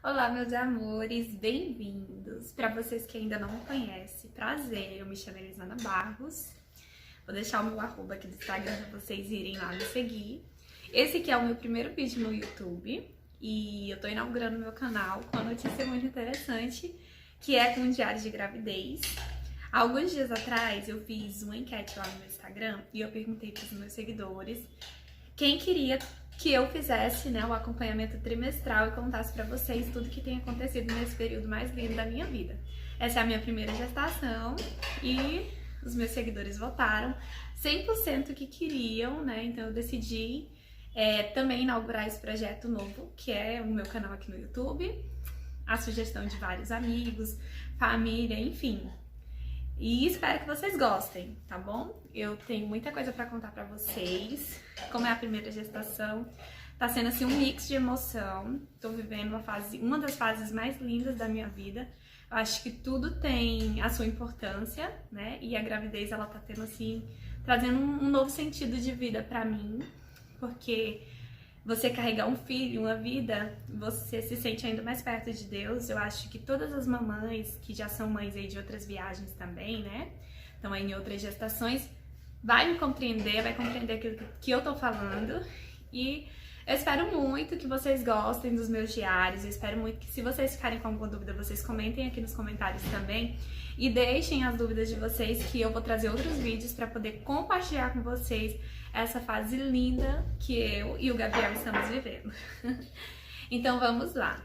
Olá, meus amores, bem-vindos! Para vocês que ainda não me conhecem, prazer, eu me chamo Elisana Barros. Vou deixar o meu arroba aqui do Instagram para vocês irem lá me seguir. Esse aqui é o meu primeiro vídeo no YouTube e eu tô inaugurando meu canal com uma notícia muito interessante, que é com um diário de gravidez. Alguns dias atrás eu fiz uma enquete lá no meu Instagram e eu perguntei para os meus seguidores quem queria que eu fizesse, o acompanhamento trimestral e contasse pra vocês tudo que tem acontecido nesse período mais lindo da minha vida. Essa é a minha primeira gestação e os meus seguidores votaram 100% que queriam, então eu decidi também inaugurar esse projeto novo, que é o meu canal aqui no YouTube, a sugestão de vários amigos, família, enfim. E espero que vocês gostem, tá bom? Eu tenho muita coisa pra contar pra vocês. Como é a primeira gestação, tá sendo assim um mix de emoção. Tô vivendo uma das fases mais lindas da minha vida. Eu acho que tudo tem a sua importância, E a gravidez, ela tá tendo assim, trazendo um novo sentido de vida pra mim, porque você carregar um filho, uma vida, você se sente ainda mais perto de Deus. Eu acho que todas as mamães que já são mães aí de outras viagens também, Estão aí em outras gestações, vai me compreender, vai compreender aquilo que eu tô falando. E eu espero muito que vocês gostem dos meus diários. Eu espero muito que, se vocês ficarem com alguma dúvida, vocês comentem aqui nos comentários também. E deixem as dúvidas de vocês, que eu vou trazer outros vídeos para poder compartilhar com vocês essa fase linda que eu e o Gabriel estamos vivendo. Então vamos lá.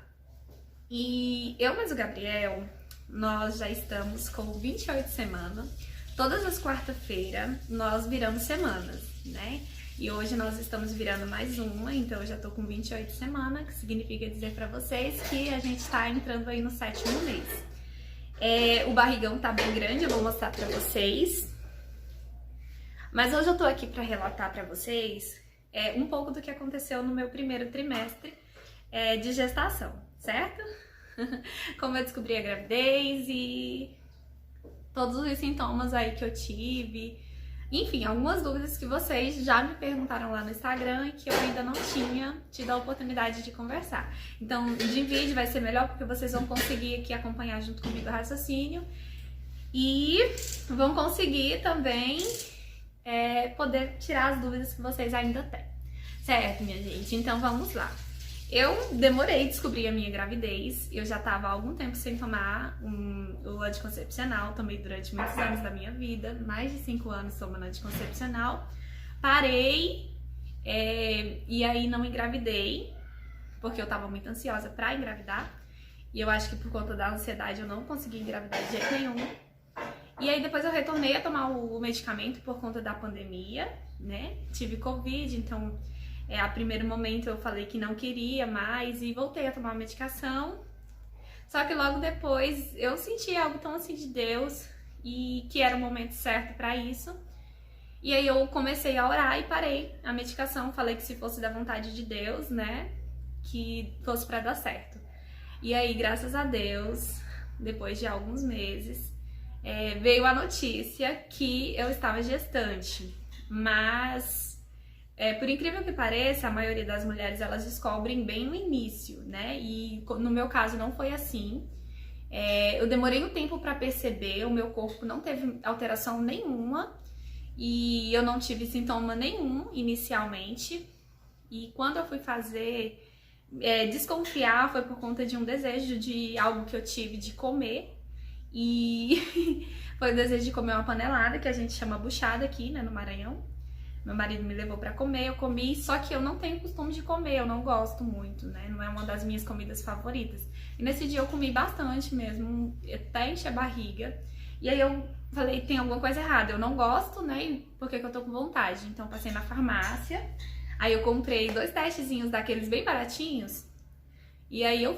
E eu mais o Gabriel, nós já estamos com 28 semanas. Todas as quarta-feiras nós viramos semanas, E hoje nós estamos virando mais uma, então eu já tô com 28 semanas, que significa dizer pra vocês que a gente tá entrando aí no 7º mês. O barrigão tá bem grande, eu vou mostrar pra vocês. Mas hoje eu tô aqui pra relatar pra vocês um pouco do que aconteceu no meu primeiro trimestre de gestação, certo? Como eu descobri a gravidez e todos os sintomas aí que eu tive. Enfim, algumas dúvidas que vocês já me perguntaram lá no Instagram e que eu ainda não tinha tido a oportunidade de conversar. Então, de vídeo vai ser melhor porque vocês vão conseguir aqui acompanhar junto comigo o raciocínio e vão conseguir também poder tirar as dúvidas que vocês ainda têm. Certo, minha gente? Então, vamos lá. Eu demorei a descobrir a minha gravidez, eu já estava há algum tempo sem tomar o anticoncepcional, tomei durante muitos anos da minha vida, mais de 5 anos tomando anticoncepcional, parei e aí não engravidei, porque eu estava muito ansiosa para engravidar, e eu acho que por conta da ansiedade eu não consegui engravidar de jeito nenhum. E aí depois eu retornei a tomar o medicamento por conta da pandemia, Tive Covid, então a primeiro momento eu falei que não queria mais e voltei a tomar a medicação. Só que logo depois eu senti algo tão assim de Deus e que era o momento certo para isso. E aí eu comecei a orar e parei a medicação. Falei que se fosse da vontade de Deus, que fosse para dar certo. E aí, graças a Deus, depois de alguns meses, veio a notícia que eu estava gestante. Mas por incrível que pareça, a maioria das mulheres, elas descobrem bem no início, E no meu caso não foi assim. Eu demorei um tempo para perceber, o meu corpo não teve alteração nenhuma e eu não tive sintoma nenhum inicialmente. E quando eu fui fazer, desconfiar, foi por conta de um desejo de algo que eu tive de comer. E foi o desejo de comer uma panelada, que a gente chama buchada aqui, no Maranhão. Meu marido me levou pra comer, eu comi, só que eu não tenho costume de comer, eu não gosto muito, Não é uma das minhas comidas favoritas. E nesse dia eu comi bastante mesmo, até encher a barriga. E aí eu falei, tem alguma coisa errada, eu não gosto, Por que eu tô com vontade? Então eu passei na farmácia, aí eu comprei 2 testezinhos daqueles bem baratinhos. E aí o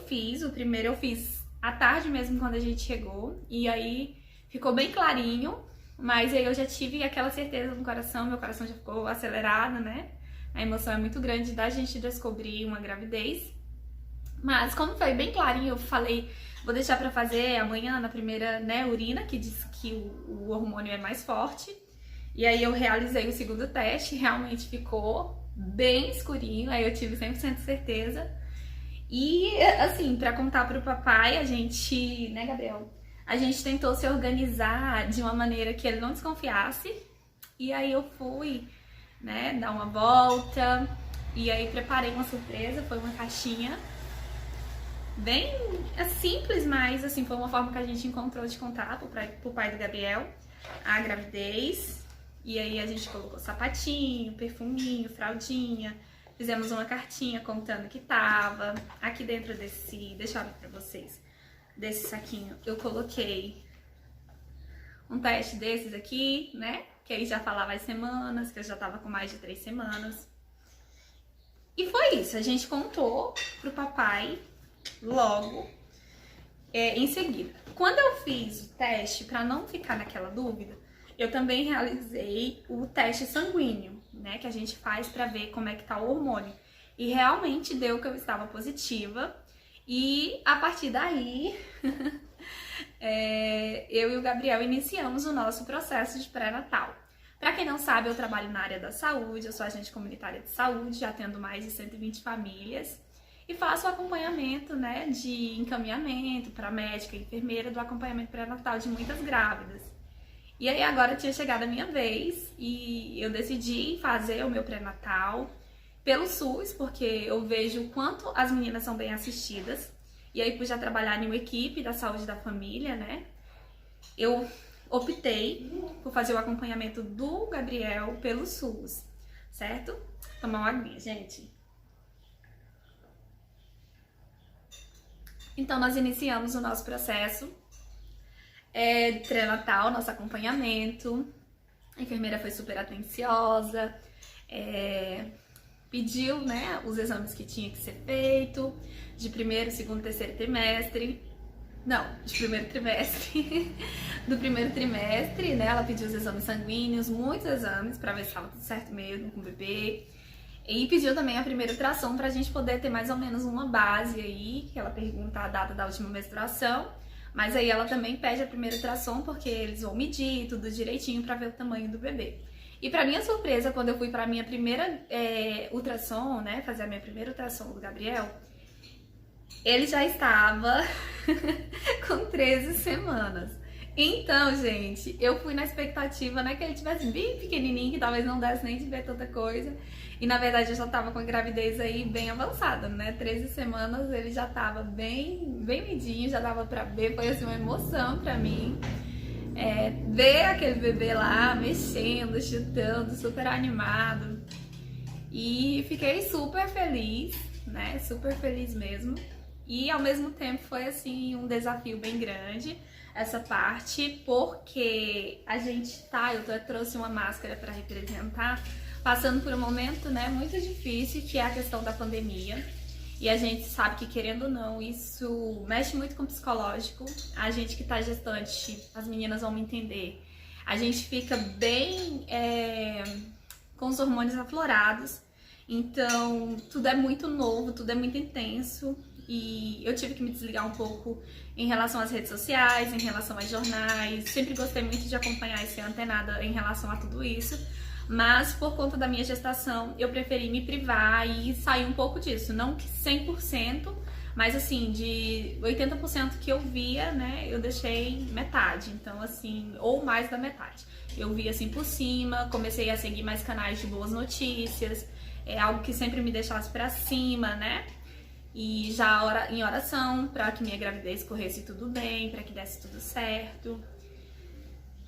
primeiro eu fiz à tarde mesmo quando a gente chegou, e aí ficou bem clarinho. Mas aí eu já tive aquela certeza no coração, meu coração já ficou acelerado, A emoção é muito grande da gente descobrir uma gravidez. Mas como foi bem clarinho, eu falei, vou deixar pra fazer amanhã na primeira, urina, que diz que o hormônio é mais forte. E aí eu realizei o segundo teste, realmente ficou bem escurinho, aí eu tive 100% certeza. E, assim, pra contar pro papai, a gente, né, Gabriel? A gente tentou se organizar de uma maneira que ele não desconfiasse. E aí eu fui, né, dar uma volta. E aí preparei uma surpresa, foi uma caixinha bem simples, mas assim, foi uma forma que a gente encontrou de contar pro pai do Gabriel a gravidez. E aí a gente colocou sapatinho, perfuminho, fraldinha. Fizemos uma cartinha contando que tava. Aqui dentro desse, deixa eu abrir pra vocês, desse saquinho, eu coloquei um teste desses aqui, né? Que aí já falava as semanas, que eu já tava com mais de 3 semanas. E foi isso, a gente contou pro papai logo em seguida. Quando eu fiz o teste, pra não ficar naquela dúvida, eu também realizei o teste sanguíneo, né, que a gente faz pra ver como é que tá o hormônio. E realmente deu que eu estava positiva. E a partir daí, eu e o Gabriel iniciamos o nosso processo de pré-natal. Pra quem não sabe, eu trabalho na área da saúde, eu sou agente comunitária de saúde, já atendo mais de 120 famílias. E faço o acompanhamento, né, de encaminhamento para médica e enfermeira do acompanhamento pré-natal de muitas grávidas. E aí agora tinha chegado a minha vez e eu decidi fazer o meu pré-natal pelo SUS, porque eu vejo o quanto as meninas são bem assistidas. E aí, por já trabalhar em uma equipe da saúde da família, né, eu optei por fazer o acompanhamento do Gabriel pelo SUS, certo? Tomar uma aguinha, gente. Então, nós iniciamos o nosso processo de pré-natal, nosso acompanhamento. A enfermeira foi super atenciosa, pediu, né, os exames que tinha que ser feito, de primeiro, segundo, terceiro trimestre. Não, de primeiro trimestre. Do primeiro trimestre, né, ela pediu os exames sanguíneos, muitos exames, pra ver se estava tudo certo mesmo com o bebê. E pediu também a primeira ultrassom pra gente poder ter mais ou menos uma base aí, que ela pergunta a data da última menstruação. Mas aí ela também pede a primeira ultrassom porque eles vão medir tudo direitinho pra ver o tamanho do bebê. E pra minha surpresa, quando eu fui pra minha primeira ultrassom, né, fazer a minha primeira ultrassom do Gabriel, ele já estava com 13 semanas. Então, gente, eu fui na expectativa, né, que ele tivesse bem pequenininho, que talvez não desse nem de ver tanta coisa. E na verdade eu já tava com a gravidez aí bem avançada, né? 13 semanas ele já tava bem midinho, já dava pra ver, foi assim uma emoção pra mim. Ver aquele bebê lá mexendo, chutando, super animado. E fiquei super feliz, né? Super feliz mesmo. E ao mesmo tempo foi assim um desafio bem grande essa parte, porque a gente eu trouxe uma máscara para representar, passando por um momento, né, muito difícil, que é a questão da pandemia. E a gente sabe que, querendo ou não, isso mexe muito com o psicológico. A gente que tá gestante, as meninas vão me entender, a gente fica bem com os hormônios aflorados. Então, tudo é muito novo, tudo é muito intenso. E eu tive que me desligar um pouco em relação às redes sociais, em relação aos jornais. Sempre gostei muito de acompanhar e ser antenada em relação a tudo isso. Mas por conta da minha gestação, eu preferi me privar e sair um pouco disso. Não que 100%, mas assim, de 80% que eu via, né, eu deixei metade. Então assim, ou mais da metade. Eu vi assim por cima, comecei a seguir mais canais de boas notícias. É algo que sempre me deixasse pra cima, né? E já em oração, pra que minha gravidez corresse tudo bem, pra que desse tudo certo.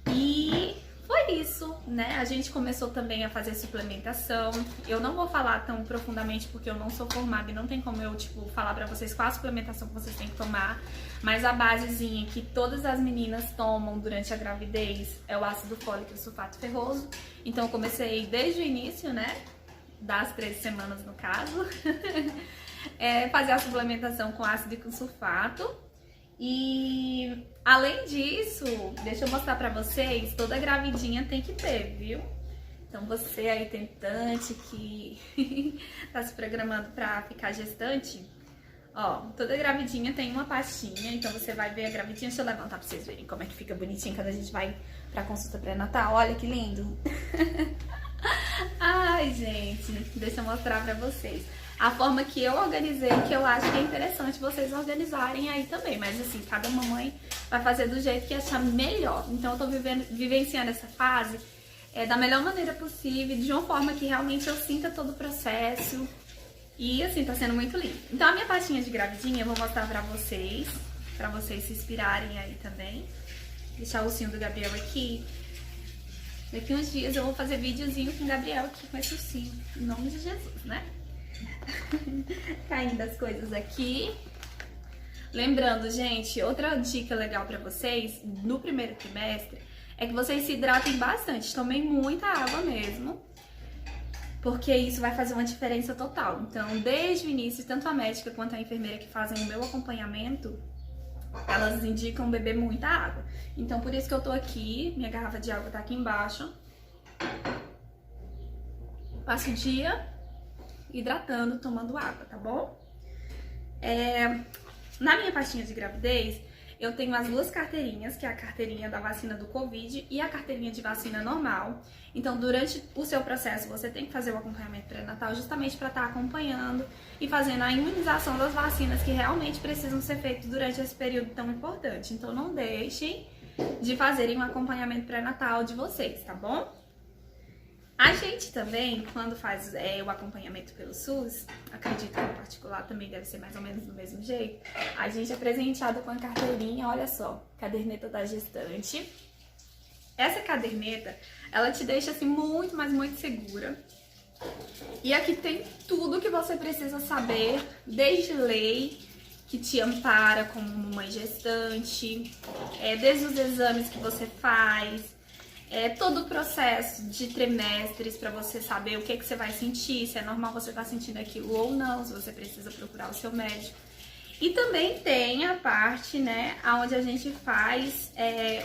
E foi isso, né? A gente começou também a fazer suplementação. Eu não vou falar tão profundamente porque eu não sou formada e não tem como eu, falar pra vocês qual a suplementação que vocês têm que tomar. Mas a basezinha que todas as meninas tomam durante a gravidez é o ácido fólico e o sulfato ferroso. Então eu comecei desde o início, né? Das 13 semanas no caso. Fazer a suplementação com ácido e com sulfato. E além disso, deixa eu mostrar pra vocês, toda gravidinha tem que ter, viu? Então você aí tentante que tá se programando pra ficar gestante, ó, toda gravidinha tem uma pastinha, então você vai ver a gravidinha. Deixa eu levantar pra vocês verem como é que fica bonitinho quando a gente vai pra consulta pré-natal. Olha que lindo! Ai, gente, deixa eu mostrar pra vocês. a forma que eu organizei, que eu acho que é interessante vocês organizarem aí também. Mas assim, cada mamãe vai fazer do jeito que achar melhor. Então eu tô vivenciando essa fase da melhor maneira possível, de uma forma que realmente eu sinta todo o processo. E assim, tá sendo muito lindo. Então a minha pastinha de gravidinha eu vou mostrar pra vocês se inspirarem aí também. Deixar o ursinho do Gabriel aqui. Daqui uns dias eu vou fazer videozinho com o Gabriel aqui com esse ursinho. Em nome de Jesus, né? Caindo as coisas aqui. Lembrando, gente, outra dica legal pra vocês no primeiro trimestre é que vocês se hidratem bastante. Tomem muita água mesmo, porque isso vai fazer uma diferença total. Então, desde o início, tanto a médica quanto a enfermeira que fazem o meu acompanhamento, elas indicam beber muita água. Então, por isso que eu tô aqui, minha garrafa de água tá aqui embaixo. Passo o dia hidratando, tomando água, tá bom? Na minha pastinha de gravidez, eu tenho as duas carteirinhas, que é a carteirinha da vacina do Covid e a carteirinha de vacina normal. Então, durante o seu processo, você tem que fazer o acompanhamento pré-natal justamente para estar acompanhando e fazendo a imunização das vacinas que realmente precisam ser feitas durante esse período tão importante. Então, não deixem de fazerem um acompanhamento pré-natal de vocês, tá bom? A gente também, quando faz o acompanhamento pelo SUS, acredito que no particular também deve ser mais ou menos do mesmo jeito, a gente é presenteado com a carteirinha, olha só, caderneta da gestante. Essa caderneta, ela te deixa assim muito, mas muito segura. E aqui tem tudo que você precisa saber, desde lei que te ampara como mãe gestante, desde os exames que você faz, todo o processo de trimestres para você saber o que você vai sentir, se é normal você estar sentindo aquilo ou não, se você precisa procurar o seu médico. E também tem a parte, né, onde a gente faz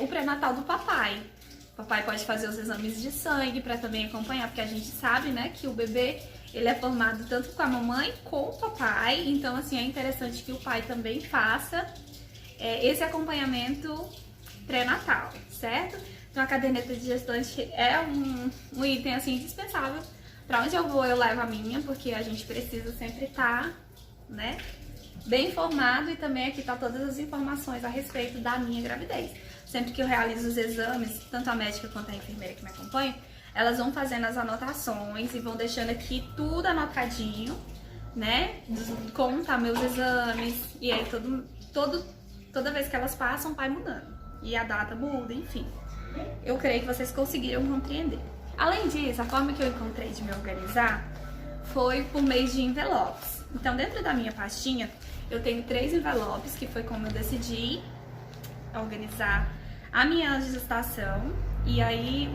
o pré-natal do papai. O papai pode fazer os exames de sangue para também acompanhar, porque a gente sabe, né, que o bebê ele é formado tanto com a mamãe como o papai. Então, assim, é interessante que o pai também faça esse acompanhamento pré-natal, certo? Então a caderneta de gestante é um item assim indispensável. Pra onde eu vou, eu levo a minha, porque a gente precisa sempre estar, né, bem informado, e também aqui tá todas as informações a respeito da minha gravidez. Sempre que eu realizo os exames, tanto a médica quanto a enfermeira que me acompanha, elas vão fazendo as anotações e vão deixando aqui tudo anotadinho, né, como tá meus exames, e aí toda vez que elas passam, vai mudando. E a data muda, enfim. Eu creio que vocês conseguiram compreender. Além disso, a forma que eu encontrei de me organizar foi por meio de envelopes. Então, dentro da minha pastinha, eu tenho 3 envelopes, que foi como eu decidi organizar a minha gestação. E aí,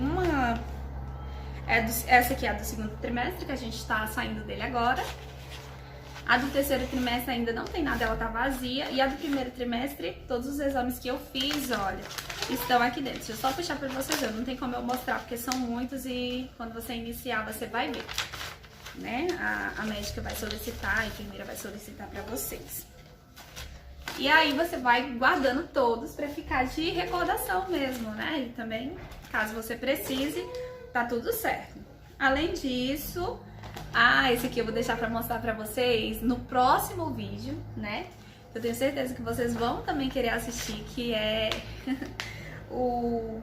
essa aqui é a do segundo trimestre, que a gente tá saindo dele agora. A do terceiro trimestre ainda não tem nada, ela tá vazia. E a do primeiro trimestre, todos os exames que eu fiz, olha, estão aqui dentro. Deixa eu só puxar pra vocês verem, não tem como eu mostrar, porque são muitos e quando você iniciar, você vai ver, né? A médica vai solicitar, a enfermeira vai solicitar pra vocês. E aí você vai guardando todos pra ficar de recordação mesmo, né? E também, caso você precise, tá tudo certo. Além disso, esse aqui eu vou deixar pra mostrar pra vocês no próximo vídeo, né? Eu tenho certeza que vocês vão também querer assistir, que é o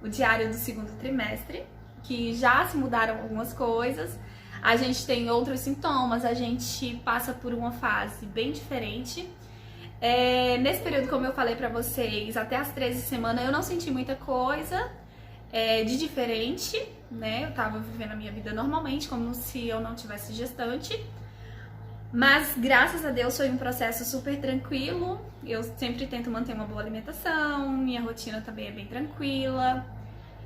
diário do segundo trimestre, que já se mudaram algumas coisas. A gente tem outros sintomas, a gente passa por uma fase bem diferente. Nesse período, como eu falei pra vocês, até as 13 semanas eu não senti muita coisa de diferente, né? Eu tava vivendo a minha vida normalmente, como se eu não tivesse gestante. Mas, graças a Deus, foi um processo super tranquilo. Eu sempre tento manter uma boa alimentação, minha rotina também é bem tranquila.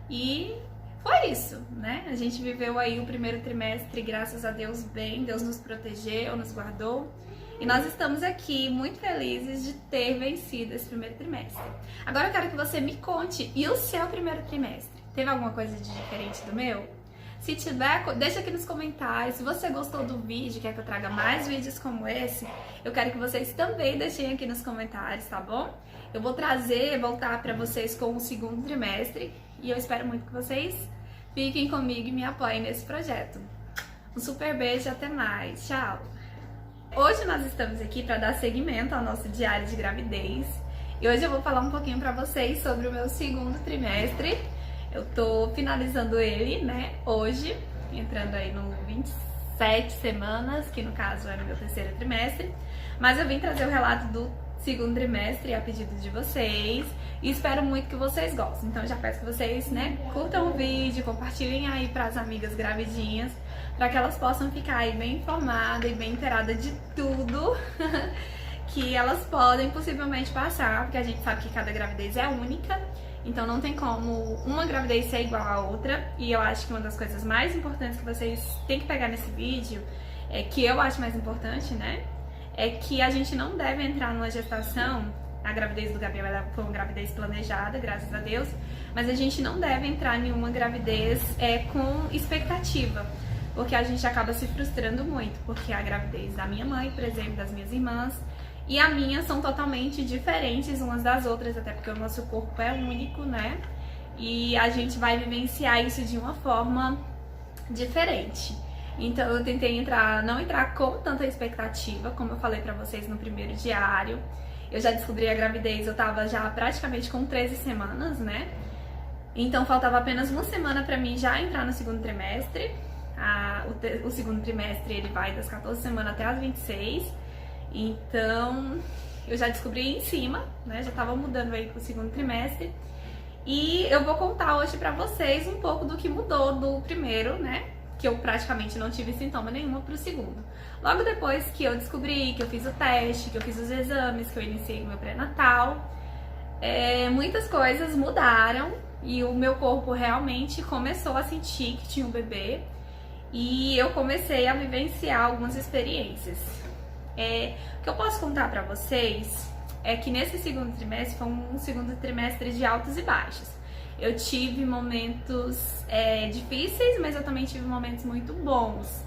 E foi isso, né? A gente viveu aí o primeiro trimestre, graças a Deus, bem. Deus nos protegeu, nos guardou. E nós estamos aqui muito felizes de ter vencido esse primeiro trimestre. Agora eu quero que você me conte, e o seu primeiro trimestre? Teve alguma coisa de diferente do meu? Se tiver, deixa aqui nos comentários. Se você gostou do vídeo, quer que eu traga mais vídeos como esse, eu quero que vocês também deixem aqui nos comentários, tá bom? Eu vou voltar pra vocês com o segundo trimestre, e eu espero muito que vocês fiquem comigo e me apoiem nesse projeto. Um super beijo, até mais, tchau! Hoje nós estamos aqui para dar seguimento ao nosso diário de gravidez e hoje eu vou falar um pouquinho para vocês sobre o meu segundo trimestre. Eu tô finalizando ele, né, hoje, entrando aí no 27 semanas, que no caso é no meu terceiro trimestre, mas eu vim trazer o relato do segundo trimestre a pedido de vocês e espero muito que vocês gostem. Então já peço que vocês, né, curtam o vídeo, compartilhem aí para as amigas gravidinhas, para que elas possam ficar aí bem informadas e bem inteiradas de tudo que elas podem possivelmente passar, porque a gente sabe que cada gravidez é única, então não tem como uma gravidez ser igual à outra. E eu acho que uma das coisas mais importantes que vocês têm que pegar nesse vídeo, que eu acho mais importante, né, é que a gente não deve entrar numa gestação. A gravidez do Gabriel foi uma gravidez planejada, graças a Deus, mas a gente não deve entrar em uma gravidez com expectativa, porque a gente acaba se frustrando muito, porque a gravidez da minha mãe, por exemplo, das minhas irmãs, e a minha são totalmente diferentes umas das outras, até porque o nosso corpo é único, né? E a gente vai vivenciar isso de uma forma diferente. Então eu tentei não entrar com tanta expectativa, como eu falei pra vocês no primeiro diário. Eu já descobri a gravidez, eu tava já praticamente com 13 semanas, né? Então faltava apenas uma semana pra mim já entrar no segundo trimestre. O segundo trimestre ele vai das 14 semanas até as 26. Então eu já descobri em cima, né? Já tava mudando aí pro segundo trimestre. E eu vou contar hoje pra vocês um pouco do que mudou do primeiro, né? Que eu praticamente não tive sintoma nenhuma pro segundo. Logo depois que eu descobri, que eu fiz o teste, que eu fiz os exames, que eu iniciei o meu pré-natal, muitas coisas mudaram e o meu corpo realmente começou a sentir que tinha um bebê e eu comecei a vivenciar algumas experiências. O que eu posso contar pra vocês é que nesse segundo trimestre foi um segundo trimestre de altos e baixos. Eu tive momentos difíceis, mas eu também tive momentos muito bons.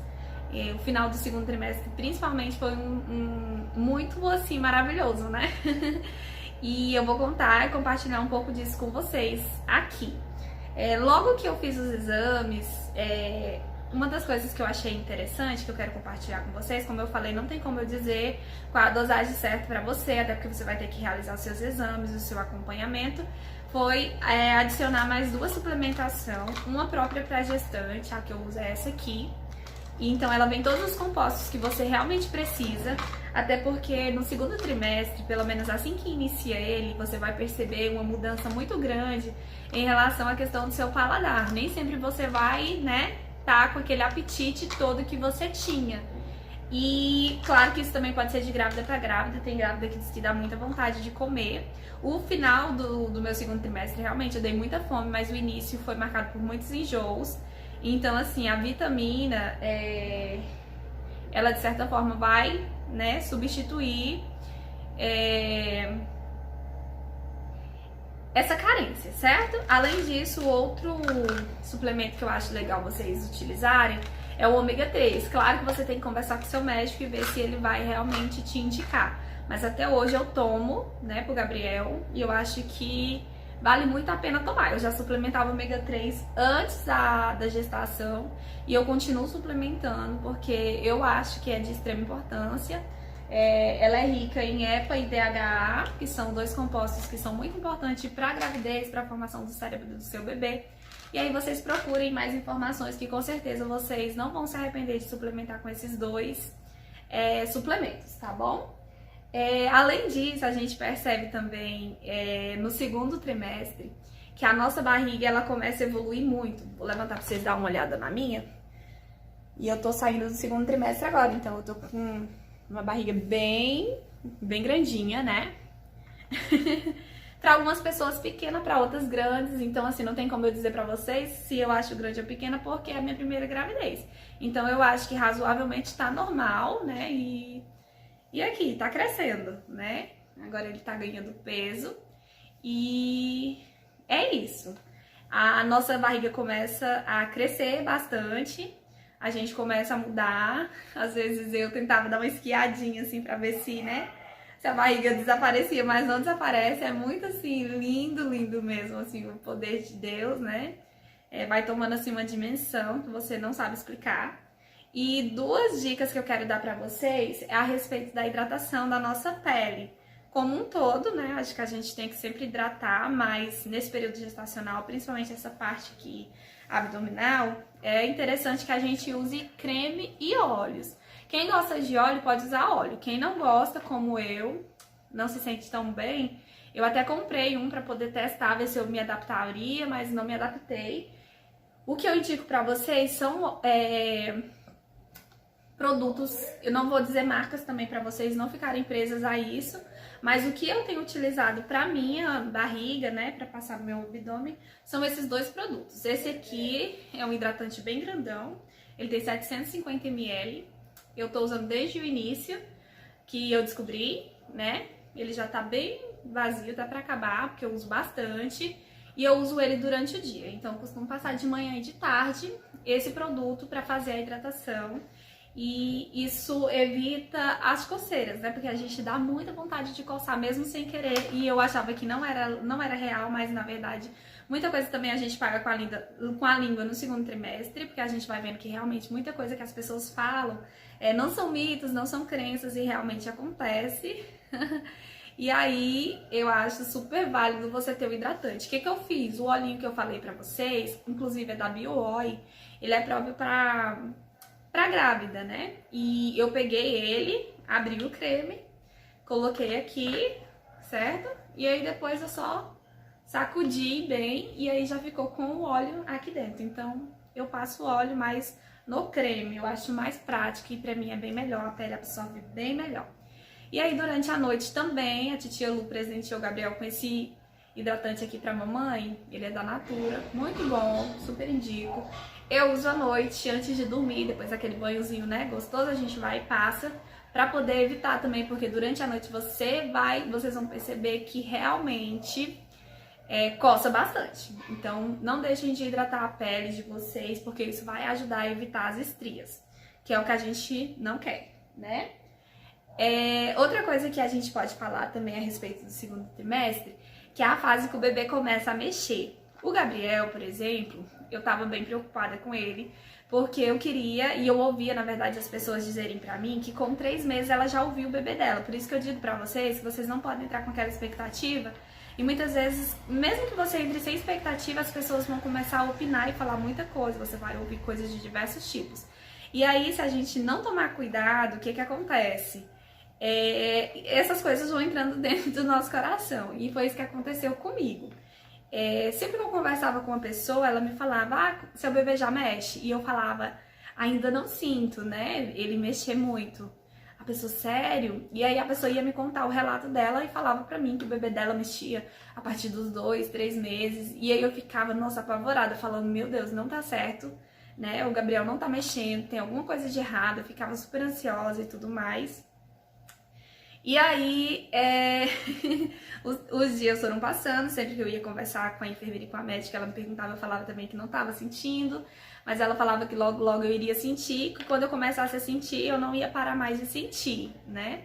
O final do segundo trimestre, principalmente, foi muito, assim, maravilhoso, né? E eu vou contar e compartilhar um pouco disso com vocês aqui. Logo que eu fiz os exames, uma das coisas que eu achei interessante, que eu quero compartilhar com vocês, como eu falei, não tem como eu dizer qual a dosagem certa pra você, até porque você vai ter que realizar os seus exames, o seu acompanhamento, foi adicionar mais 2 suplementações, uma própria pra gestante, a que eu uso é essa aqui. E então ela vem todos os compostos que você realmente precisa, até porque no segundo trimestre, pelo menos assim que inicia ele, você vai perceber uma mudança muito grande em relação à questão do seu paladar. Nem sempre você vai, né, tá com aquele apetite todo que você tinha. E claro que isso também pode ser de grávida para grávida, tem grávida que diz que dá muita vontade de comer. O final do meu segundo trimestre, realmente, eu dei muita fome, mas o início foi marcado por muitos enjoos. Então, assim, a vitamina, ela de certa forma vai, né, substituir essa carência, certo? Além disso, outro suplemento que eu acho legal vocês utilizarem é o ômega 3. Claro que você tem que conversar com o seu médico e ver se ele vai realmente te indicar. Mas até hoje eu tomo, né, pro Gabriel, e eu acho que vale muito a pena tomar. Eu já suplementava ômega 3 antes da gestação e eu continuo suplementando porque eu acho que é de extrema importância. Ela é rica em EPA e DHA, que são 2 compostos que são muito importantes para a gravidez, para a formação do cérebro do seu bebê. E aí vocês procurem mais informações que com certeza vocês não vão se arrepender de suplementar com esses 2 suplementos, tá bom? Além disso, a gente percebe também no segundo trimestre que a nossa barriga ela começa a evoluir muito. Vou levantar para vocês darem uma olhada na minha. E eu tô saindo do segundo trimestre agora, então eu tô com uma barriga bem grandinha, né? Para algumas pessoas pequena, para outras grandes. Então, assim, não tem como eu dizer para vocês se eu acho grande ou pequena, porque é a minha primeira gravidez. Então, eu acho que razoavelmente tá normal, né? E aqui, tá crescendo, né? Agora ele tá ganhando peso. E é isso. A nossa barriga começa a crescer bastante. A gente começa a mudar. Às vezes eu tentava dar uma esquiadinha assim pra ver se, né, se a barriga desaparecia, mas não desaparece. É muito assim, lindo, lindo mesmo, assim, o poder de Deus, né? Vai tomando assim uma dimensão que você não sabe explicar. E duas dicas que eu quero dar pra vocês é a respeito da hidratação da nossa pele. Como um todo, né? Acho que a gente tem que sempre hidratar, mas nesse período gestacional, principalmente essa parte aqui abdominal, é interessante que a gente use creme e óleos. Quem gosta de óleo pode usar óleo. Quem não gosta, como eu, não se sente tão bem, eu até comprei um para poder testar, ver se eu me adaptaria, mas não me adaptei. O que eu indico para vocês são produtos, eu não vou dizer marcas também para vocês não ficarem presas a isso, mas o que eu tenho utilizado para minha barriga, né, para passar no meu abdômen, são esses dois produtos. Esse aqui é um hidratante bem grandão, ele tem 750 ml, eu tô usando desde o início que eu descobri, né, ele já tá bem vazio, tá para acabar, porque eu uso bastante. E eu uso ele durante o dia, então eu costumo passar de manhã e de tarde esse produto para fazer a hidratação. E isso evita as coceiras, né? Porque a gente dá muita vontade de coçar mesmo sem querer. E eu achava que não era real, mas na verdade muita coisa também a gente paga com a língua no segundo trimestre, porque a gente vai vendo que realmente muita coisa que as pessoas falam não são mitos, não são crenças e realmente acontece. E aí, eu acho super válido você ter o hidratante. O que eu fiz? O olhinho que eu falei pra vocês, inclusive é da BioOil, ele é próprio pra grávida, né? E eu peguei ele, abri o creme, coloquei aqui, certo? E aí depois eu só sacudi bem e aí já ficou com o óleo aqui dentro. Então, eu passo o óleo mais no creme, eu acho mais prático e pra mim é bem melhor, a pele absorve bem melhor. E aí, durante a noite também, a titia Lu presenteou o Gabriel com esse hidratante aqui pra mamãe. Ele é da Natura, muito bom, super indico. Eu uso à noite, antes de dormir, depois daquele banhozinho, né, gostoso, a gente vai e passa, pra poder evitar também, porque durante a noite vocês vão perceber que realmente coça bastante. Então, não deixem de hidratar a pele de vocês, porque isso vai ajudar a evitar as estrias, que é o que a gente não quer, né? Outra coisa que a gente pode falar também a respeito do segundo trimestre, que é a fase que o bebê começa a mexer. O Gabriel, por exemplo, eu tava bem preocupada com ele, porque eu queria, e eu ouvia, na verdade, as pessoas dizerem pra mim que com 3 meses ela já ouviu o bebê dela. Por isso que eu digo pra vocês que vocês não podem entrar com aquela expectativa, e muitas vezes, mesmo que você entre sem expectativa, as pessoas vão começar a opinar e falar muita coisa, você vai ouvir coisas de diversos tipos. E aí, se a gente não tomar cuidado, o que acontece? Essas coisas vão entrando dentro do nosso coração. E foi isso que aconteceu comigo. Sempre que eu conversava com uma pessoa, ela me falava, seu bebê já mexe? E eu falava, ainda não sinto, né? Ele mexer muito. A pessoa, sério? E aí a pessoa ia me contar o relato dela e falava pra mim que o bebê dela mexia a partir dos 2, 3 meses. E aí eu ficava, nossa, apavorada, falando, meu Deus, não tá certo, né? O Gabriel não tá mexendo, tem alguma coisa de errado. Eu ficava super ansiosa e tudo mais. E aí, os dias foram passando, sempre que eu ia conversar com a enfermeira e com a médica, ela me perguntava, eu falava também que não estava sentindo, mas ela falava que logo, logo eu iria sentir, que quando eu começasse a sentir, eu não ia parar mais de sentir, né?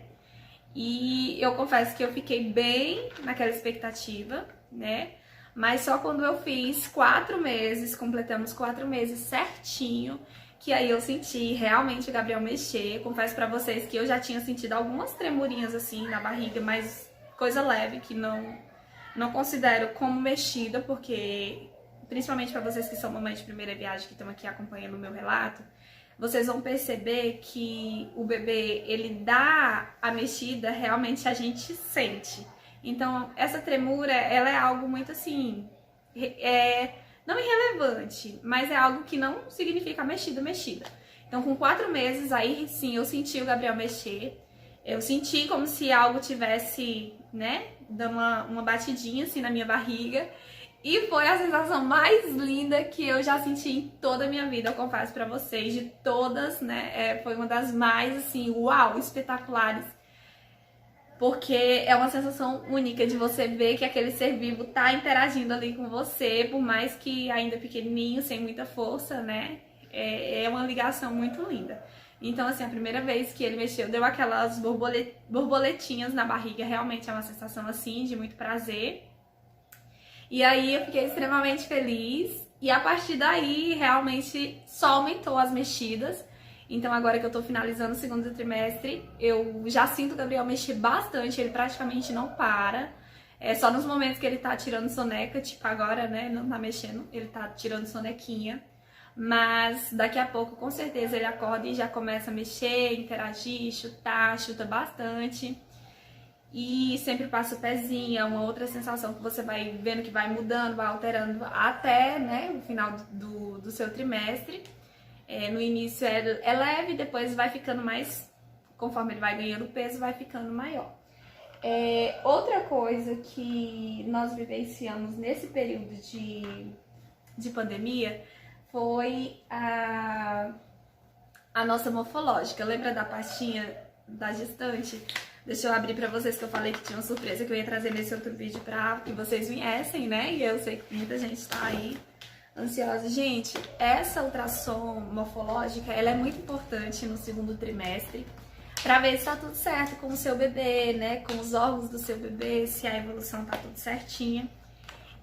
E eu confesso que eu fiquei bem naquela expectativa, né? Mas só quando eu fiz 4 meses, completamos 4 meses certinho, que aí eu senti realmente o Gabriel mexer. Confesso pra vocês que eu já tinha sentido algumas tremurinhas assim na barriga, mas coisa leve, que não considero como mexida, porque principalmente pra vocês que são mamães de primeira viagem, que estão aqui acompanhando o meu relato, vocês vão perceber que o bebê, ele dá a mexida, realmente a gente sente. Então, essa tremura, ela é algo muito assim, não irrelevante, mas é algo que não significa mexida. Então, com 4 meses, aí sim, eu senti o Gabriel mexer. Eu senti como se algo tivesse, né, dando uma batidinha assim na minha barriga. E foi a sensação mais linda que eu já senti em toda a minha vida, eu confesso pra vocês, de todas, né? Foi uma das mais, assim, uau, espetaculares. Porque é uma sensação única de você ver que aquele ser vivo tá interagindo ali com você, por mais que ainda pequenininho, sem muita força, né? É uma ligação muito linda. Então, assim, a primeira vez que ele mexeu, deu aquelas borboletinhas na barriga, realmente é uma sensação, assim, de muito prazer. E aí eu fiquei extremamente feliz, e a partir daí, realmente, só aumentou as mexidas. Então agora que eu tô finalizando o segundo trimestre, eu já sinto o Gabriel mexer bastante, ele praticamente não para. É só nos momentos que ele tá tirando soneca, tipo agora, né, não tá mexendo, ele tá tirando sonequinha. Mas daqui a pouco, com certeza, ele acorda e já começa a mexer, interagir, chutar, chuta bastante. E sempre passa o pezinho, é uma outra sensação que você vai vendo que vai mudando, vai alterando até, né, o final do seu trimestre. No início é leve, depois vai ficando mais, conforme ele vai ganhando peso, vai ficando maior. Outra coisa que nós vivenciamos nesse período de pandemia foi a nossa morfológica. Lembra da pastinha da gestante? Deixa eu abrir pra vocês que eu falei que tinha uma surpresa que eu ia trazer nesse outro vídeo pra que vocês viessem, né? E eu sei que muita gente tá aí ansiosa. Gente, essa ultrassom morfológica, ela é muito importante no segundo trimestre pra ver se tá tudo certo com o seu bebê, né? Com os órgãos do seu bebê, se a evolução tá tudo certinha.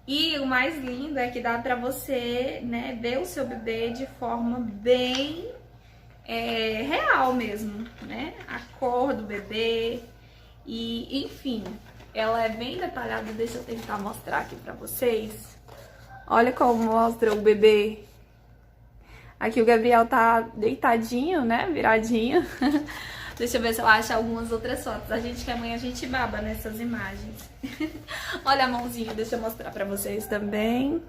E o mais lindo é que dá pra você, né, ver o seu bebê de forma bem real mesmo, né? A cor do bebê e, enfim, ela é bem detalhada. Deixa eu tentar mostrar aqui pra vocês. Olha como mostra o bebê. Aqui o Gabriel tá deitadinho, né? Viradinho. Deixa eu ver se eu acho algumas outras fotos. A gente que amanhã a gente baba nessas imagens. Olha a mãozinha, deixa eu mostrar pra vocês também.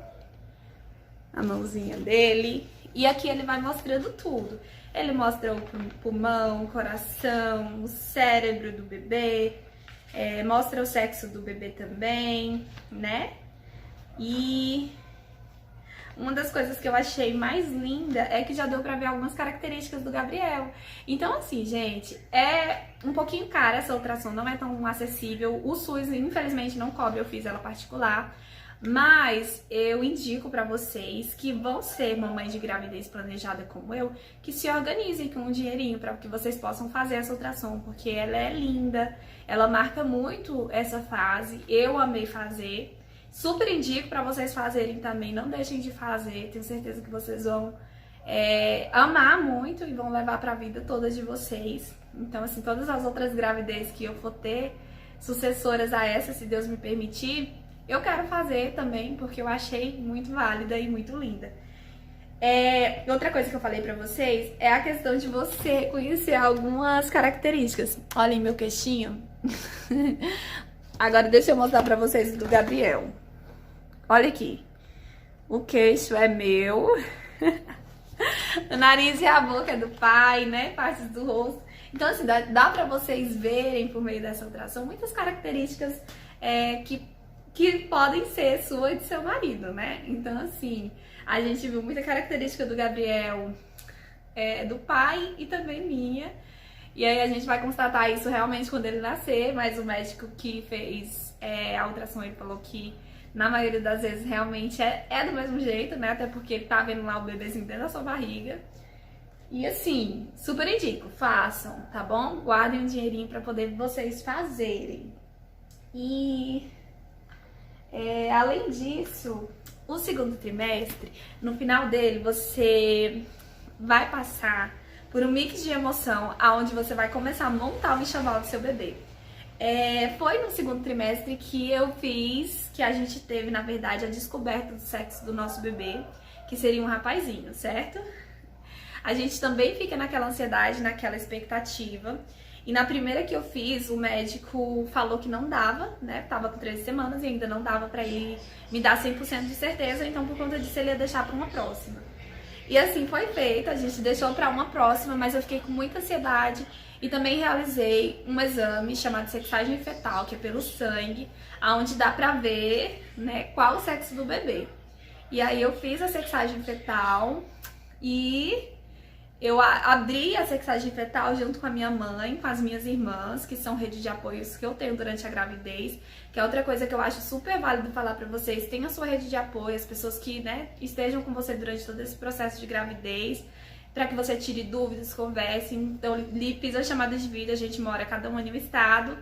A mãozinha dele. E aqui ele vai mostrando tudo. Ele mostra o pulmão, o coração, o cérebro do bebê. Mostra o sexo do bebê também, né? E uma das coisas que eu achei mais linda é que já deu pra ver algumas características do Gabriel. Então, assim, gente, é um pouquinho cara essa ultrassom, não é tão acessível. O SUS, infelizmente, não cobre, eu fiz ela particular. Mas eu indico pra vocês que vão ser mamães de gravidez planejada como eu, que se organizem com um dinheirinho para que vocês possam fazer essa ultrassom, porque ela é linda, ela marca muito essa fase, eu amei fazer. Super indico pra vocês fazerem também, não deixem de fazer, tenho certeza que vocês vão amar muito e vão levar pra vida toda de vocês. Então, assim, todas as outras gravidez que eu for ter, sucessoras a essa, se Deus me permitir, eu quero fazer também, porque eu achei muito válida e muito linda. Outra coisa que eu falei pra vocês é a questão de você conhecer algumas características. Olhem meu queixinho. Agora deixa eu mostrar pra vocês do Gabriel. Olha aqui. O queixo é meu. O nariz e a boca é do pai, né? Partes do rosto. Então, assim, dá pra vocês verem por meio dessa ultrassom muitas características que podem ser sua e de seu marido, né? Então, assim, a gente viu muita característica do Gabriel, do pai e também minha. E aí a gente vai constatar isso realmente quando ele nascer, mas o médico que fez a ultrassom, ele falou que na maioria das vezes realmente é do mesmo jeito, né? Até porque ele tá vendo lá o bebezinho dentro da sua barriga. E assim, super indico, façam, tá bom? Guardem um dinheirinho pra poder vocês fazerem. E além disso, o segundo trimestre, no final dele, você vai passar por um mix de emoção, onde você vai começar a montar o enxoval do seu bebê. Foi no segundo trimestre que a gente teve, na verdade, a descoberta do sexo do nosso bebê, que seria um rapazinho, certo? A gente também fica naquela ansiedade, naquela expectativa. E na primeira que eu fiz, o médico falou que não dava, né? Tava com 13 semanas e ainda não dava pra ele me dar 100% de certeza, então por conta disso ele ia deixar pra uma próxima. E assim foi feito, a gente deixou pra uma próxima, mas eu fiquei com muita ansiedade e também realizei um exame chamado sexagem fetal, que é pelo sangue, onde dá pra ver, né, qual o sexo do bebê. E aí eu fiz a sexagem fetal e eu abri a sexagem fetal junto com a minha mãe, com as minhas irmãs, que são rede de apoios que eu tenho durante a gravidez, que é outra coisa que eu acho super válido falar pra vocês. Tenha a sua rede de apoio, as pessoas que, né, estejam com você durante todo esse processo de gravidez, pra que você tire dúvidas, converse. Então, fiz a chamada de vídeo, a gente mora cada um em um estado.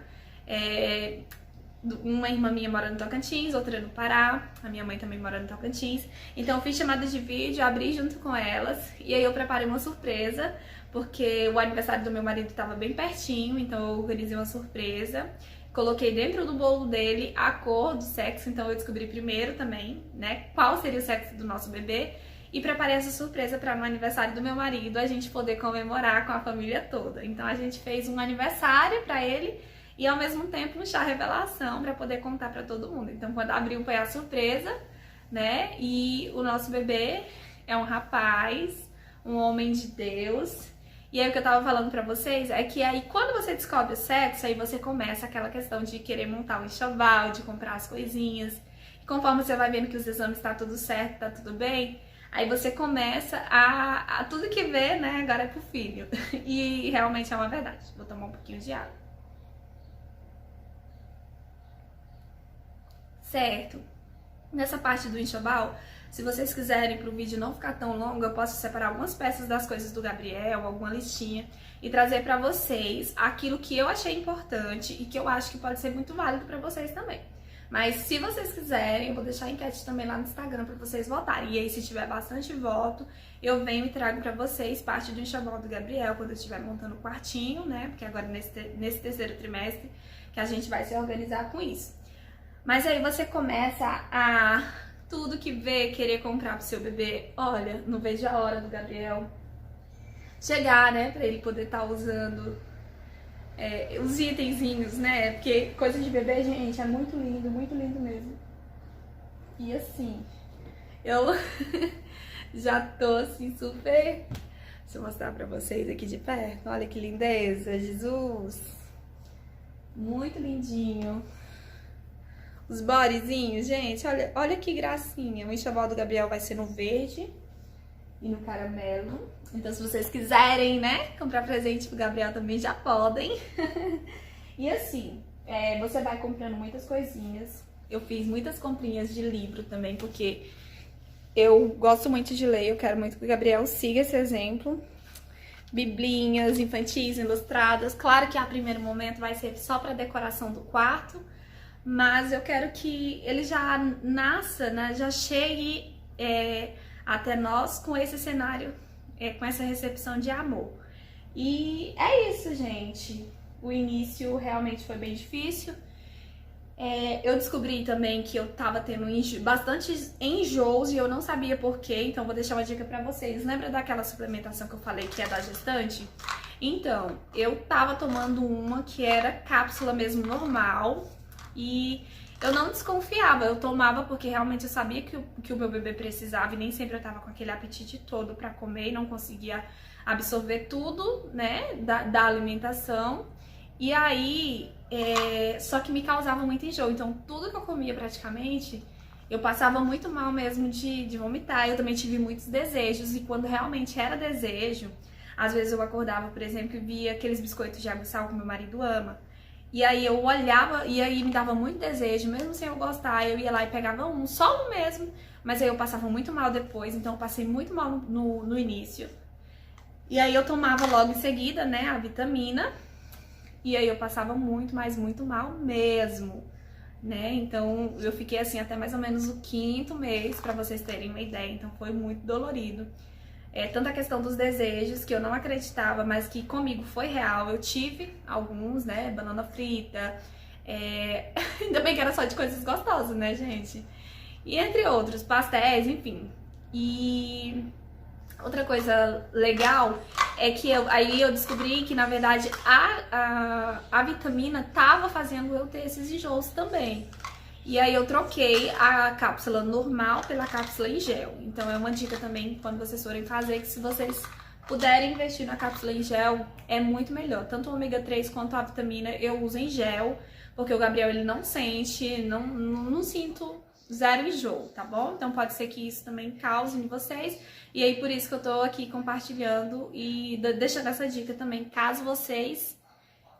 uma irmã minha mora no Tocantins, outra no Pará, a minha mãe também mora no Tocantins. Então eu fiz chamada de vídeo, abri junto com elas e aí eu preparei uma surpresa, porque o aniversário do meu marido estava bem pertinho, então eu organizei uma surpresa. Coloquei dentro do bolo dele a cor do sexo, então eu descobri primeiro também, né, qual seria o sexo do nosso bebê. E preparei essa surpresa para o aniversário do meu marido, a gente poder comemorar com a família toda. Então a gente fez um aniversário para ele e ao mesmo tempo um chá revelação para poder contar para todo mundo. Então quando abriu foi a surpresa, né? E o nosso bebê é um rapaz, um homem de Deus. E aí o que eu tava falando pra vocês é que aí quando você descobre o sexo, aí você começa aquela questão de querer montar o enxoval, de comprar as coisinhas. E conforme você vai vendo que os exames tá tudo certo, tá tudo bem, aí você começa a tudo que vê, né, agora é pro filho. E realmente é uma verdade. Vou tomar um pouquinho de água. Certo. Nessa parte do enxoval, se vocês quiserem para o vídeo não ficar tão longo, eu posso separar algumas peças das coisas do Gabriel, alguma listinha, e trazer para vocês aquilo que eu achei importante e que eu acho que pode ser muito válido para vocês também. Mas se vocês quiserem, eu vou deixar a enquete também lá no Instagram para vocês votarem. E aí, se tiver bastante voto, eu venho e trago para vocês parte do enxoval do Gabriel, quando eu estiver montando o quartinho, né? Porque agora nesse terceiro trimestre que a gente vai se organizar com isso. Mas aí você começa a tudo que vê querer comprar pro seu bebê. Olha, não vejo a hora do Gabriel chegar, né? Pra ele poder estar usando os itenzinhos, né? Porque coisa de bebê, gente, é muito lindo mesmo. E assim, eu já tô assim super... Deixa eu mostrar pra vocês aqui de perto. Olha que lindeza, Jesus! Muito lindinho. Os bodyzinhos, gente, olha que gracinha. O enxoval do Gabriel vai ser no verde e no caramelo. Então, se vocês quiserem, né, comprar presente pro Gabriel também, já podem. E assim, você vai comprando muitas coisinhas. Eu fiz muitas comprinhas de livro também, porque eu gosto muito de ler. Eu quero muito que o Gabriel siga esse exemplo. Biblinhas infantis, ilustradas. Claro que a primeiro momento vai ser só para decoração do quarto. Mas eu quero que ele já nasça, né, já chegue até nós com esse cenário, com essa recepção de amor. E é isso, gente. O início realmente foi bem difícil. Eu descobri também que eu tava tendo bastante enjoos e eu não sabia porquê, então vou deixar uma dica pra vocês. Lembra daquela suplementação que eu falei que é da gestante? Então, eu tava tomando uma que era cápsula mesmo normal. E eu não desconfiava, eu tomava porque realmente eu sabia que o meu bebê precisava e nem sempre eu tava com aquele apetite todo pra comer e não conseguia absorver tudo, né, da alimentação. E aí, só que me causava muito enjoo, então tudo que eu comia praticamente, eu passava muito mal mesmo de vomitar. Eu também tive muitos desejos e quando realmente era desejo, às vezes eu acordava, por exemplo, e via aqueles biscoitos de água e sal que meu marido ama. E aí eu olhava e aí me dava muito desejo, mesmo sem eu gostar, eu ia lá e pegava um, só um mesmo, mas aí eu passava muito mal depois, então eu passei muito mal no início. E aí eu tomava logo em seguida, né, a vitamina, e aí eu passava muito, mas muito mal mesmo, né? Então eu fiquei assim até mais ou menos o 5º mês, pra vocês terem uma ideia, então foi muito dolorido. Tanto a questão dos desejos, que eu não acreditava, mas que comigo foi real. Eu tive alguns, né? Banana frita. Ainda bem que era só de coisas gostosas, né, gente? E entre outros, pastéis, enfim. E outra coisa legal é que aí eu descobri que, na verdade, a vitamina tava fazendo eu ter esses enjoos também. E aí eu troquei a cápsula normal pela cápsula em gel. Então é uma dica também quando vocês forem fazer, que se vocês puderem investir na cápsula em gel, é muito melhor. Tanto o ômega 3 quanto a vitamina eu uso em gel, porque o Gabriel ele não sente, não sinto zero enjoo, tá bom? Então pode ser que isso também cause em vocês. E aí por isso que eu tô aqui compartilhando e deixando essa dica também, caso vocês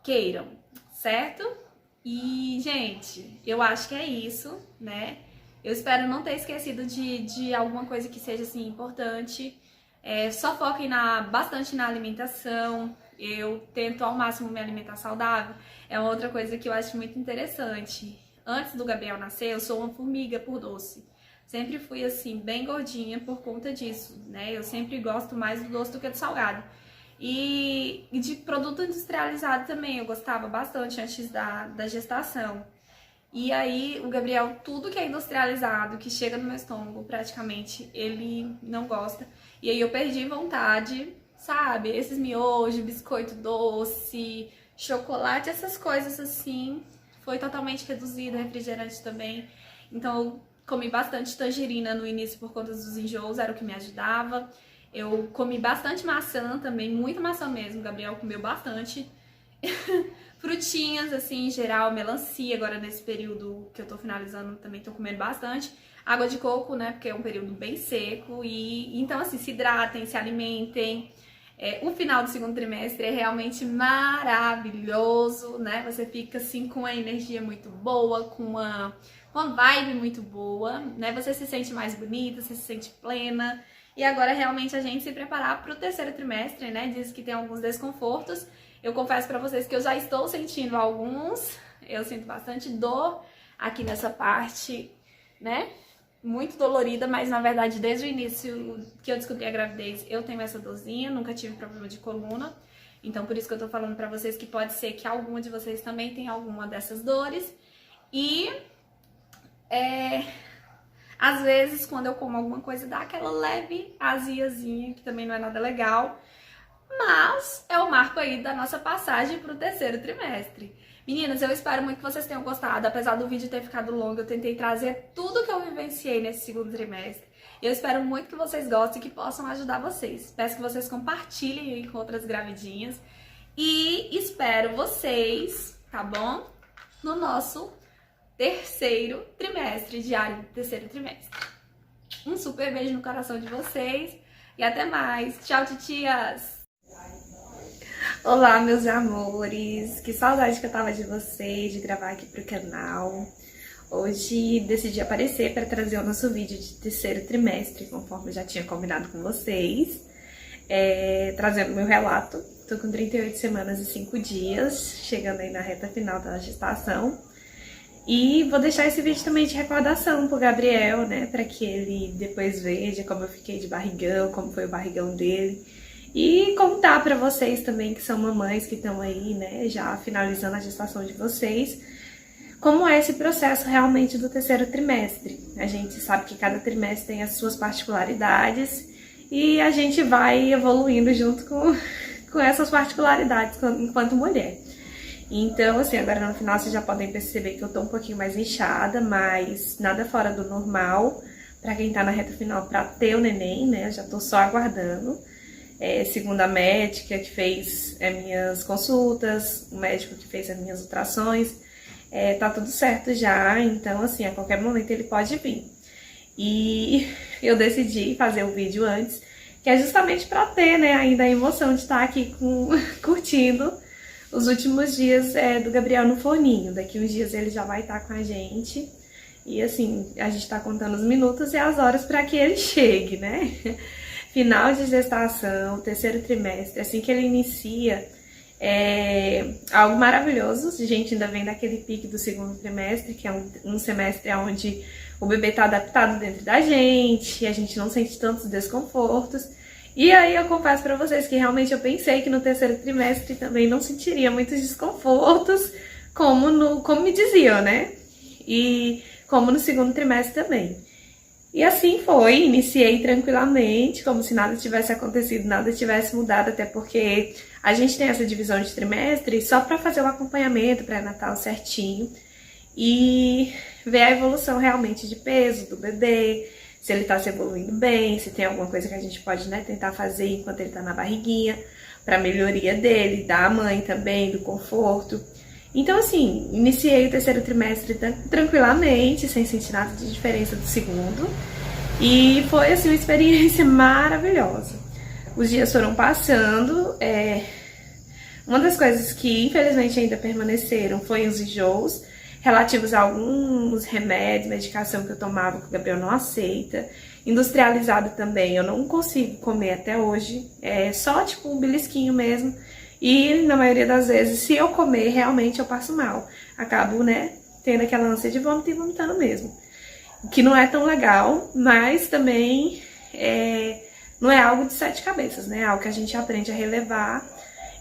queiram, certo? E, gente, eu acho que é isso, né? Eu espero não ter esquecido de alguma coisa que seja, assim, importante. Só foquem bastante na alimentação. Eu tento ao máximo me alimentar saudável. É uma outra coisa que eu acho muito interessante. antes do Gabriel nascer, eu sou uma formiga por doce. Sempre fui assim, bem gordinha por conta disso, né? Eu sempre gosto mais do doce do que do salgado. E de produto industrializado também, eu gostava bastante antes da gestação. E aí, o Gabriel, tudo que é industrializado, que chega no meu estômago, praticamente, ele não gosta. E aí eu perdi vontade, sabe? Esses miojos, biscoito doce, chocolate, essas coisas assim, foi totalmente reduzido, refrigerante também. Então, eu comi bastante tangerina no início por conta dos enjoos, era o que me ajudava. Eu comi bastante maçã também, muita maçã mesmo, o Gabriel comeu bastante. Frutinhas, assim, em geral, melancia, agora nesse período que eu tô finalizando também tô comendo bastante. Água de coco, né, porque é um período bem seco. E então, assim, se hidratem, se alimentem. O final do segundo trimestre é realmente maravilhoso, né? Você fica, assim, com uma energia muito boa, com uma vibe muito boa, né? Você se sente mais bonita, você se sente plena. E agora, realmente, a gente se preparar pro terceiro trimestre, né? Diz que tem alguns desconfortos. Eu confesso pra vocês que eu já estou sentindo alguns. Eu sinto bastante dor aqui nessa parte, né? Muito dolorida, mas na verdade desde o início que eu descobri a gravidez eu tenho essa dorzinha, nunca tive problema de coluna. Então por isso que eu tô falando pra vocês que pode ser que alguma de vocês também tenha alguma dessas dores. E às vezes quando eu como alguma coisa dá aquela leve aziazinha, que também não é nada legal. Mas é o marco aí da nossa passagem pro terceiro trimestre. Meninas, eu espero muito que vocês tenham gostado. Apesar do vídeo ter ficado longo, eu tentei trazer tudo que eu vivenciei nesse segundo trimestre. Eu espero muito que vocês gostem e que possam ajudar vocês. Peço que vocês compartilhem aí com outras gravidinhas. E espero vocês, tá bom? No nosso terceiro trimestre, diário do terceiro trimestre. Um super beijo no coração de vocês e até mais. Tchau, titias! Olá, meus amores! Que saudade que eu tava de vocês, de gravar aqui pro canal. Hoje decidi aparecer para trazer o nosso vídeo de terceiro trimestre, conforme eu já tinha combinado com vocês. Trazendo meu relato. Tô com 38 semanas e 5 dias, chegando aí na reta final da gestação. E vou deixar esse vídeo também de recordação pro Gabriel, né? Pra que ele depois veja como eu fiquei de barrigão, como foi o barrigão dele. E contar pra vocês também que são mamães que estão aí, né? Já finalizando a gestação de vocês. Como é esse processo realmente do terceiro trimestre. A gente sabe que cada trimestre tem as suas particularidades. E a gente vai evoluindo junto com essas particularidades enquanto mulher. Então, assim, agora no final vocês já podem perceber que eu tô um pouquinho mais inchada, mas nada fora do normal pra quem tá na reta final pra ter o neném, né? Eu já tô só aguardando. Segundo a médica que fez minhas consultas, o médico que fez as minhas ultrações, tá tudo certo já, então, assim, a qualquer momento ele pode vir. E eu decidi fazer o vídeo antes, que é justamente pra ter, né, ainda a emoção de estar aqui curtindo os últimos dias do Gabriel no forninho. Daqui uns dias ele já vai estar com a gente. E assim, a gente tá contando os minutos e as horas para que ele chegue, né? Final de gestação, terceiro trimestre, assim que ele inicia, é algo maravilhoso. A gente ainda vem daquele pique do segundo trimestre, que é um semestre onde o bebê tá adaptado dentro da gente, a gente não sente tantos desconfortos. E aí eu confesso pra vocês que realmente eu pensei que no terceiro trimestre também não sentiria muitos desconfortos, como me diziam, né? E como no segundo trimestre também. E assim foi, iniciei tranquilamente, como se nada tivesse acontecido, nada tivesse mudado, até porque a gente tem essa divisão de trimestre só pra fazer o acompanhamento pré-natal certinho e ver a evolução realmente de peso do bebê, se ele tá se evoluindo bem, se tem alguma coisa que a gente pode, né, tentar fazer enquanto ele tá na barriguinha, pra melhoria dele, da mãe também, do conforto. Então, assim, iniciei o terceiro trimestre tranquilamente, sem sentir nada de diferença do segundo. E foi, assim, uma experiência maravilhosa. Os dias foram passando. Uma das coisas que, infelizmente, ainda permaneceram foi os enjoos relativos a alguns remédios, medicação que eu tomava que o Gabriel não aceita. Industrializado também, eu não consigo comer até hoje. É só, tipo, um belisquinho mesmo. E, na maioria das vezes, se eu comer, realmente eu passo mal. Acabo, né, tendo aquela ânsia de vômito e vomitando mesmo. Que não é tão legal, mas também não é algo de 7 cabeças, né? É algo que a gente aprende a relevar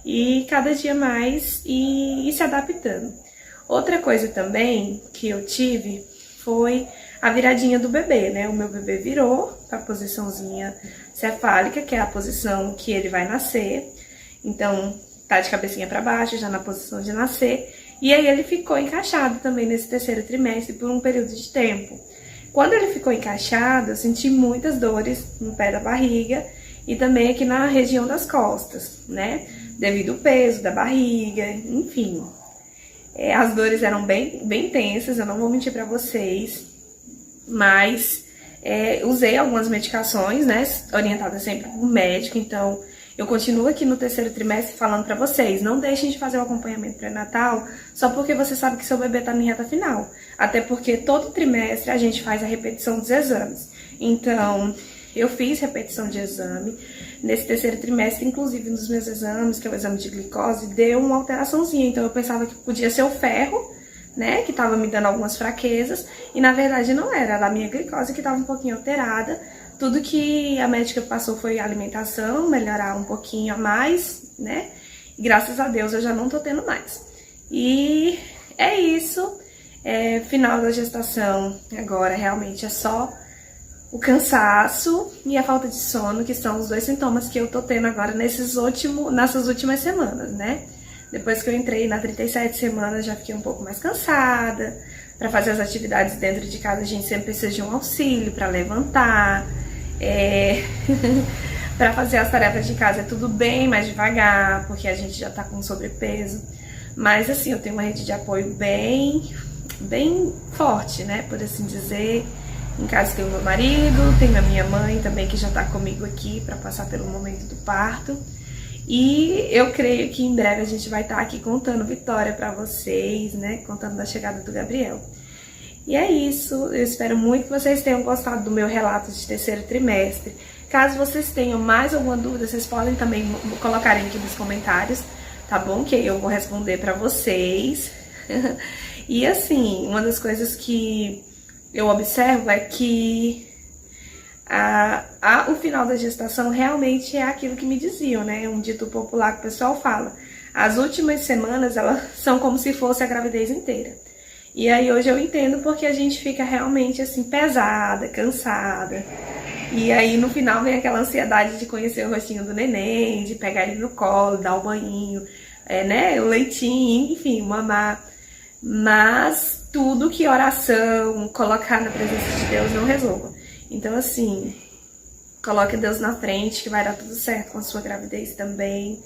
e cada dia mais e se adaptando. Outra coisa também que eu tive foi a viradinha do bebê, né? O meu bebê virou para a posiçãozinha cefálica, que é a posição que ele vai nascer. Então, tá de cabecinha para baixo, já na posição de nascer. E aí ele ficou encaixado também nesse terceiro trimestre por um período de tempo. Quando ele ficou encaixado, eu senti muitas dores no pé da barriga e também aqui na região das costas, né? Devido ao peso da barriga, enfim. As dores eram bem intensas, eu não vou mentir pra vocês, mas usei algumas medicações, né? Orientada sempre por médico, então eu continuo aqui no terceiro trimestre falando pra vocês, não deixem de fazer o acompanhamento pré-natal só porque você sabe que seu bebê tá em reta final. Até porque todo trimestre a gente faz a repetição dos exames. Então, eu fiz repetição de exame nesse terceiro trimestre, inclusive nos meus exames, que é o exame de glicose, deu uma alteraçãozinha. Então, eu pensava que podia ser o ferro, né, que tava me dando algumas fraquezas, e na verdade não era a minha glicose que tava um pouquinho alterada. Tudo que a médica passou foi alimentação, melhorar um pouquinho a mais, né? E graças a Deus eu já não tô tendo mais. E é isso. Final da gestação agora realmente é só o cansaço e a falta de sono, que são os 2 sintomas que eu tô tendo agora nessas últimas semanas, né? Depois que eu entrei na 37 semanas já fiquei um pouco mais cansada. Para fazer as atividades dentro de casa a gente sempre precisa de um auxílio para levantar. Para fazer as tarefas de casa é tudo bem mais devagar, porque a gente já tá com sobrepeso. Mas assim, eu tenho uma rede de apoio bem forte, né, por assim dizer. Em casa tem o meu marido, tem a minha mãe também que já tá comigo aqui para passar pelo momento do parto. E eu creio que em breve a gente vai estar aqui contando vitória para vocês, né, contando da chegada do Gabriel. E é isso, eu espero muito que vocês tenham gostado do meu relato de terceiro trimestre. Caso vocês tenham mais alguma dúvida, vocês podem também colocarem aqui nos comentários, tá bom? Que eu vou responder pra vocês. E assim, uma das coisas que eu observo é que o final da gestação realmente é aquilo que me diziam, né? Um dito popular que o pessoal fala. As últimas semanas, elas são como se fosse a gravidez inteira. E aí hoje eu entendo porque a gente fica realmente assim pesada, cansada. E aí no final vem aquela ansiedade de conhecer o rostinho do neném, de pegar ele no colo, dar o banho, né, o leitinho, enfim, mamar. Mas tudo que oração, colocar na presença de Deus não resolva. Então assim, coloque Deus na frente que vai dar tudo certo com a sua gravidez também.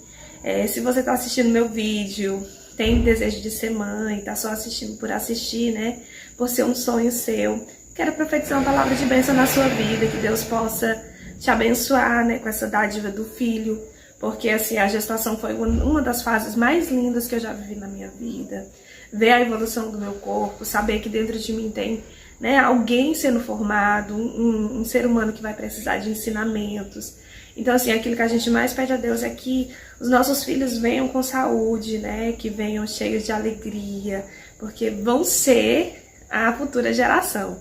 Se você tá assistindo meu vídeo, tem desejo de ser mãe, tá só assistindo por assistir, né? Por ser um sonho seu. Quero profetizar uma palavra de bênção na sua vida, que Deus possa te abençoar, né? Com essa dádiva do filho. Porque, assim, a gestação foi uma das fases mais lindas que eu já vivi na minha vida. Ver a evolução do meu corpo, saber que dentro de mim tem, né, alguém sendo formado, um ser humano que vai precisar de ensinamentos. Então, assim, aquilo que a gente mais pede a Deus é que os nossos filhos venham com saúde, né? Que venham cheios de alegria, porque vão ser a futura geração.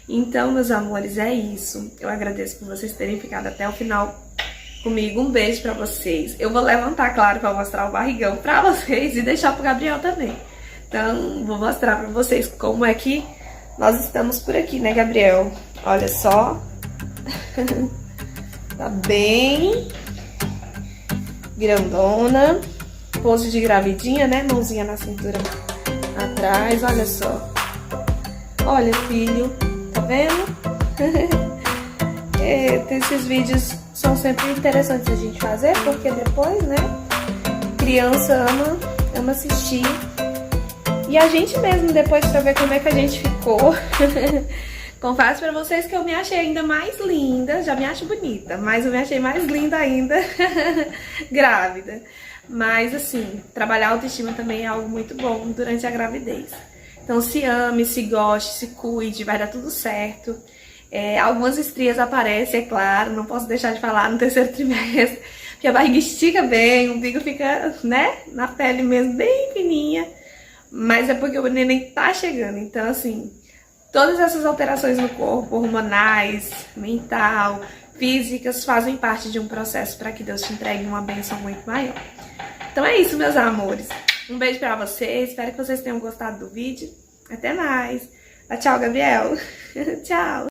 Então, meus amores, é isso. Eu agradeço por vocês terem ficado até o final comigo. Um beijo pra vocês. Eu vou levantar, claro, pra mostrar o barrigão pra vocês e deixar pro Gabriel também. Então, vou mostrar pra vocês como é que nós estamos por aqui, né, Gabriel? Olha só. Tá bem grandona, pose de gravidinha, né? Mãozinha na cintura atrás, olha só. Olha, filho, tá vendo? Esses vídeos são sempre interessantes a gente fazer, porque depois, né? Criança ama assistir. E a gente mesmo depois pra ver como é que a gente ficou. Confesso pra vocês que eu me achei ainda mais linda, já me acho bonita, mas eu me achei mais linda ainda grávida. Mas assim, trabalhar a autoestima também é algo muito bom durante a gravidez. Então se ame, se goste, se cuide, vai dar tudo certo. Algumas estrias aparecem, é claro, não posso deixar de falar no terceiro trimestre, porque a barriga estica bem, o umbigo fica, né, na pele mesmo, bem fininha. mas é porque o neném tá chegando. Então, assim, todas essas alterações no corpo, hormonais, mental, físicas, fazem parte de um processo para que Deus te entregue uma bênção muito maior. Então é isso, meus amores. Um beijo pra vocês, espero que vocês tenham gostado do vídeo. Até mais. Tchau, Gabriel. Tchau.